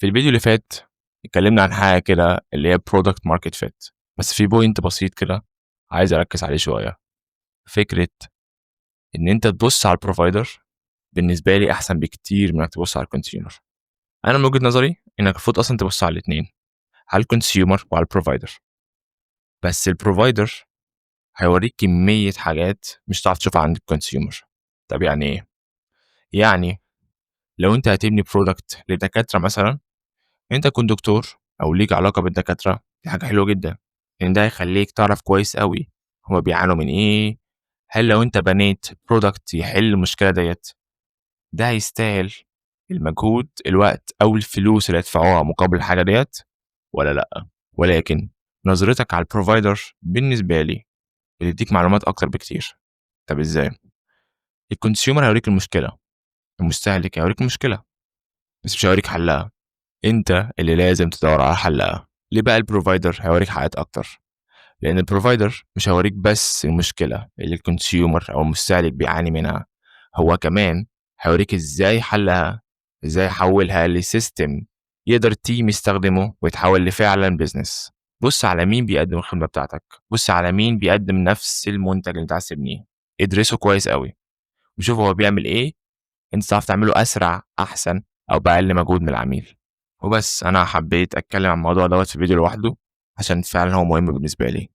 في الفيديو اللي فات اتكلمنا عن حاجة كده اللي هي product market fit، بس في بوينت بسيط كده عايز أركز عليه شوية. فكرة إن أنت تبص على البروفايدر بالنسبة لي أحسن بكتير من إنك تبص على الكونسيومر. أنا من وجهة نظري إنك المفروض أصلا تبص على الاتنين، على الكونسيومر وعلى البروفايدر. بس البروفايدر هيوريك كمية حاجات مش هتعرف تشوفها عند الكونسيومر. طب يعني إيه؟ يعني لو أنت هتبني برودكت لدكاترة مثلا، أنت تكون دكتور أو ليك علاقة بالدكاترة، دي حاجة حلوة جدا، لأن ده هيخليك تعرف كويس قوي هما بيعانوا من إيه. هل لو أنت بنيت برودكت يحل المشكلة ديت، ده هيستاهل المجهود، الوقت أو الفلوس اللي هتدفعوها مقابل الحاجة ديت ولا لأ؟ ولكن نظرتك على البروفايدر بالنسبة لي بتديك معلومات أكتر بكتير. طب إزاي؟ الكونسيومر هيوريك المشكلة، المستهلك هيوريك المشكلة بس مش هيوريك حلها، انت اللي لازم تدور على حلها. ليه بقى البروفايدر هيوريك حاجات اكتر؟ لان البروفايدر مش هيوريك بس المشكله اللي الكونسيومر او المستهلك بيعاني منها، هو كمان هيوريك ازاي حلها، ازاي يحولها لسيستم يقدر التيم يستخدمه ويتحول لفعلا بيزنس. بص على مين بيقدم الخدمه بتاعتك، بص على مين بيقدم نفس المنتج اللي انت عايز تبنيه، ادرسه كويس قوي وشوف هو بيعمل ايه، انت تعرف تعمله اسرع احسن او باقل مجهود من العميل. وبس، انا حبيت اتكلم عن الموضوع دوت في فيديو لوحده عشان فعلا هو مهم بالنسبه لي.